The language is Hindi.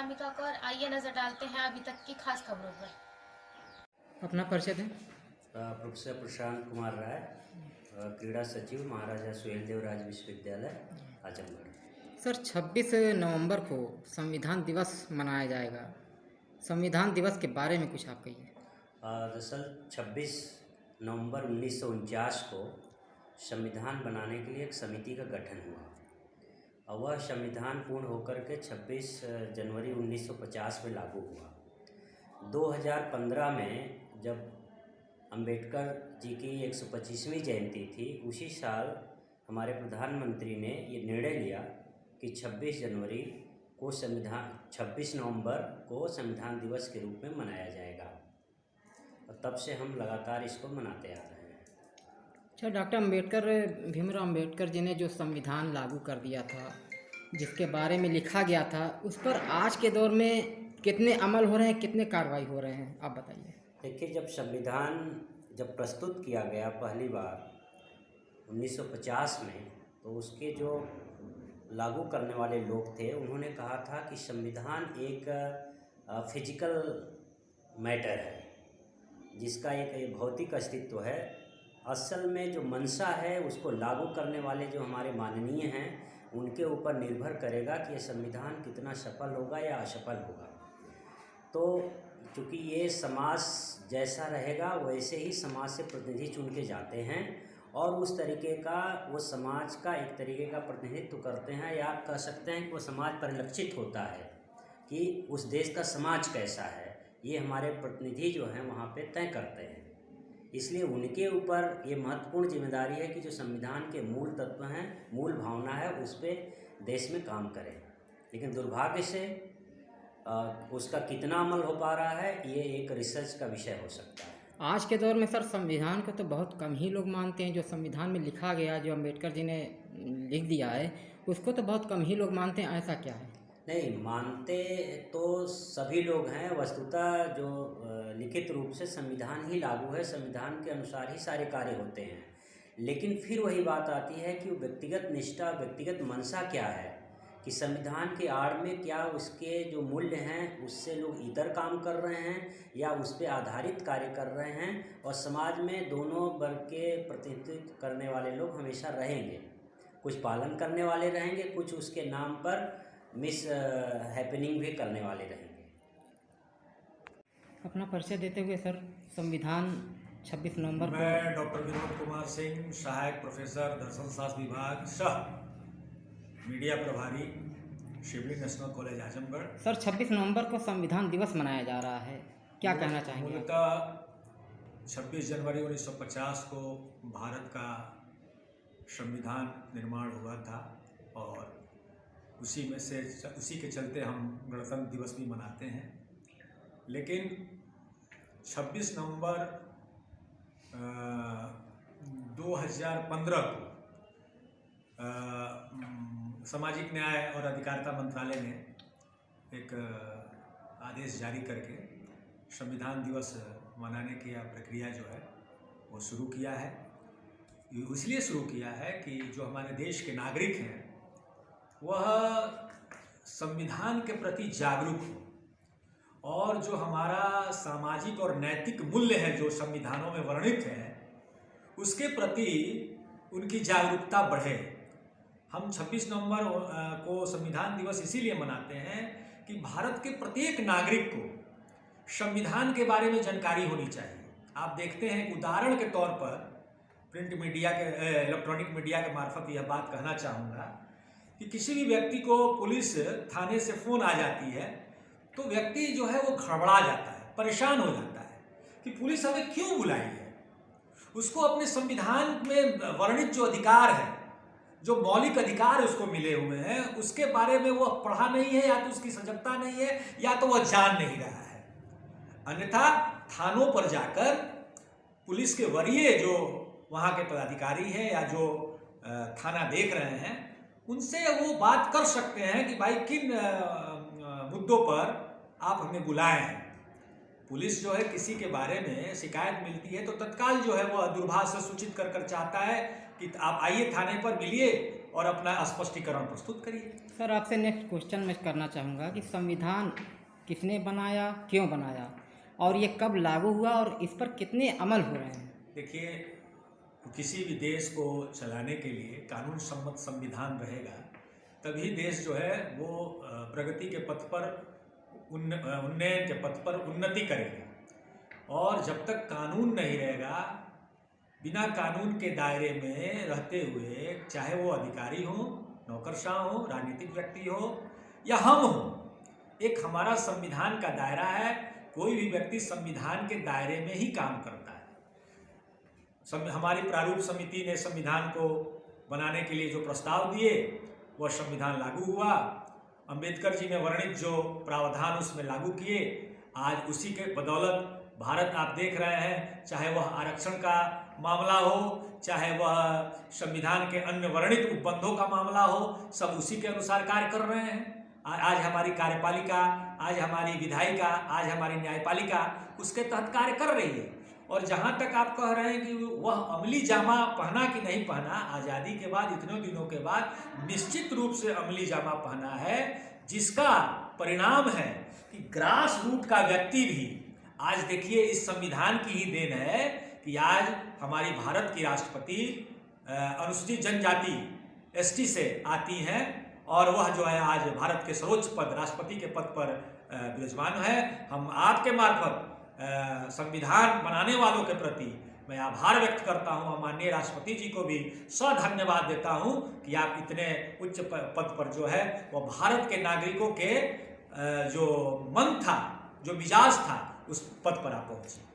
अनामिका कौर। आइए नजर डालते हैं अभी तक की खास खबरों पर। अपना परिचय दें। प्रोफेसर प्रशांत कुमार राय, क्रीड़ा सचिव, महाराजा सुहेलदेव राज विश्वविद्यालय, आजमगढ़। सर, 26 नवंबर को संविधान दिवस मनाया जाएगा। संविधान दिवस के बारे में कुछ आप कहिए। दरअसल 26 नवंबर 1949 को संविधान बनाने के लिए एक समिति का गठन हुआ और वह संविधान पूर्ण होकर के 26 जनवरी 1950 में लागू हुआ। 2015 में जब अंबेडकर जी की 125वीं जयंती थी, उसी साल हमारे प्रधानमंत्री ने ये निर्णय लिया कि 26 नवंबर को संविधान दिवस के रूप में मनाया जाएगा और तब से हम लगातार इसको मनाते आ रहे हैं। अच्छा, डॉक्टर अम्बेडकर, भीमराव अम्बेडकर जी ने जो संविधान लागू कर दिया था, जिसके बारे में लिखा गया था, उस पर आज के दौर में कितने अमल हो रहे हैं, कितने कार्रवाई हो रहे हैं, आप बताइए। देखिए, जब संविधान प्रस्तुत किया गया पहली बार 1950 में, तो उसके जो लागू करने वाले लोग थे, उन्होंने कहा था कि संविधान एक फिजिकल मैटर है, जिसका एक भौतिक अस्तित्व है। असल में जो मंशा है, उसको लागू करने वाले जो हमारे माननीय हैं, उनके ऊपर निर्भर करेगा कि यह संविधान कितना सफल होगा या असफल होगा। तो चूँकि ये समाज जैसा रहेगा, वैसे ही समाज से प्रतिनिधि चुन के जाते हैं और उस तरीके का वो समाज का एक तरीके का प्रतिनिधित्व करते हैं, या कह सकते हैं कि वो समाज परिलक्षित होता है कि उस देश का समाज कैसा है। ये हमारे प्रतिनिधि जो हैं वहाँ पे तय करते हैं। इसलिए उनके ऊपर ये महत्वपूर्ण जिम्मेदारी है कि जो संविधान के मूल तत्व हैं, मूल भावना है, उस पर देश में काम करें। लेकिन दुर्भाग्य से उसका कितना अमल हो पा रहा है, ये एक रिसर्च का विषय हो सकता है। आज के दौर में सर, संविधान को तो बहुत कम ही लोग मानते हैं। जो संविधान में लिखा गया, जो अम्बेडकर जी ने लिख दिया है, उसको तो बहुत कम ही लोग मानते हैं। ऐसा क्या है? नहीं, मानते तो सभी लोग हैं। वस्तुतः जो लिखित रूप से संविधान ही लागू है, संविधान के अनुसार ही सारे कार्य होते हैं। लेकिन फिर वही बात आती है कि व्यक्तिगत निष्ठा, व्यक्तिगत मंशा क्या है, कि संविधान के आड़ में क्या उसके जो मूल्य हैं, उससे लोग इतर काम कर रहे हैं या उस पर आधारित कार्य कर रहे हैं। और समाज में दोनों वर्ग के प्रतिनिधित्व करने वाले लोग हमेशा रहेंगे। कुछ पालन करने वाले रहेंगे, कुछ उसके नाम पर मिस हैपनिंग भी करने वाले रहेंगे। अपना परिचय देते हुए सर, संविधान 26 नवंबर को। मैं डॉक्टर विनोद कुमार सिंह, सहायक प्रोफेसर दर्शन शास्त्र विभाग, सह मीडिया प्रभारी, शिवलिंग नेशनल कॉलेज, आजमगढ़। सर, 26 नवंबर को संविधान दिवस मनाया जा रहा है, क्या कहना चाहेंगे? मूलतः 26 जनवरी 1950 को भारत का संविधान निर्माण हुआ था और उसी के चलते हम गणतंत्र दिवस भी मनाते हैं। लेकिन 26 नवंबर 2015 को सामाजिक न्याय और अधिकारिता मंत्रालय ने एक आदेश जारी करके संविधान दिवस मनाने की प्रक्रिया जो है वो शुरू किया है। इसलिए शुरू किया है कि जो हमारे देश के नागरिक हैं, वह संविधान के प्रति जागरूक हो और जो हमारा सामाजिक और नैतिक मूल्य है जो संविधानों में वर्णित है, उसके प्रति उनकी जागरूकता बढ़े। हम 26 नवंबर को संविधान दिवस इसीलिए मनाते हैं कि भारत के प्रत्येक नागरिक को संविधान के बारे में जानकारी होनी चाहिए। आप देखते हैं, उदाहरण के तौर पर प्रिंट मीडिया के, इलेक्ट्रॉनिक मीडिया के मार्फत यह बात कहना चाहूँगा कि किसी भी व्यक्ति को पुलिस थाने से फ़ोन आ जाती है तो व्यक्ति जो है वो घबरा जाता है, परेशान हो जाता है कि पुलिस हमें क्यों बुलाई है। उसको अपने संविधान में वर्णित जो अधिकार है, जो मौलिक अधिकार उसको मिले हुए हैं, उसके बारे में वो पढ़ा नहीं है, या तो उसकी सजगता नहीं है, या तो वह जान नहीं रहा है। अन्यथा थानों पर जाकर पुलिस के वरीय जो वहाँ के पदाधिकारी हैं या जो थाना देख रहे हैं, उनसे वो बात कर सकते हैं कि भाई किन मुद्दों पर आप हमें बुलाए हैं। पुलिस जो है किसी के बारे में शिकायत मिलती है तो तत्काल जो है वह दूरभाष से सूचित कर चाहता है कि आप आइए थाने पर मिलिए और अपना स्पष्टीकरण प्रस्तुत करिए। सर आपसे नेक्स्ट क्वेश्चन मैं करना चाहूँगा कि संविधान किसने बनाया, क्यों बनाया और ये कब लागू हुआ और इस पर कितने अमल हो रहे हैं? देखिए, किसी भी देश को चलाने के लिए कानून सम्मत संविधान रहेगा तभी देश जो है वो प्रगति के पथ पर, उन्नयन के पथ पर उन्नति करेगा। और जब तक कानून नहीं रहेगा, बिना कानून के दायरे में रहते हुए, चाहे वो अधिकारी हो, नौकरशाह हो, राजनीतिक व्यक्ति हो या हम हो, एक हमारा संविधान का दायरा है। कोई भी व्यक्ति संविधान के दायरे में ही काम करता है। हमारी प्रारूप समिति ने संविधान को बनाने के लिए जो प्रस्ताव दिए वह संविधान लागू हुआ। अंबेडकर जी ने वर्णित जो प्रावधान उसमें लागू किए, आज उसी के बदौलत भारत आप देख रहे हैं, चाहे वह आरक्षण का मामला हो, चाहे वह संविधान के अन्य वर्णित उपबंधों का मामला हो, सब उसी के अनुसार कार्य कर रहे हैं। आज हमारी कार्यपालिका, आज हमारी विधायिका, आज हमारी न्यायपालिका उसके तहत कार्य कर रही है। और जहाँ तक आप कह रहे हैं कि वह अमली जामा पहना कि नहीं पहना, आज़ादी के बाद इतने दिनों के बाद निश्चित रूप से अमली जामा पहना है, जिसका परिणाम है कि ग्रास रूट का व्यक्ति भी आज देखिए इस संविधान की ही देन है कि आज हमारी भारत की राष्ट्रपति अनुसूचित जनजाति ST से आती हैं और वह जो है आज भारत के सर्वोच्च पद, राष्ट्रपति के पद पर विराजमान है। हम आपके मार्फत संविधान बनाने वालों के प्रति मैं आभार व्यक्त करता हूं और माननीय राष्ट्रपति जी को भी धन्यवाद देता हूं कि आप इतने उच्च पद पर जो है वो भारत के नागरिकों के जो मन था, जो मिजाज था, उस पद पर आप पहुंचे।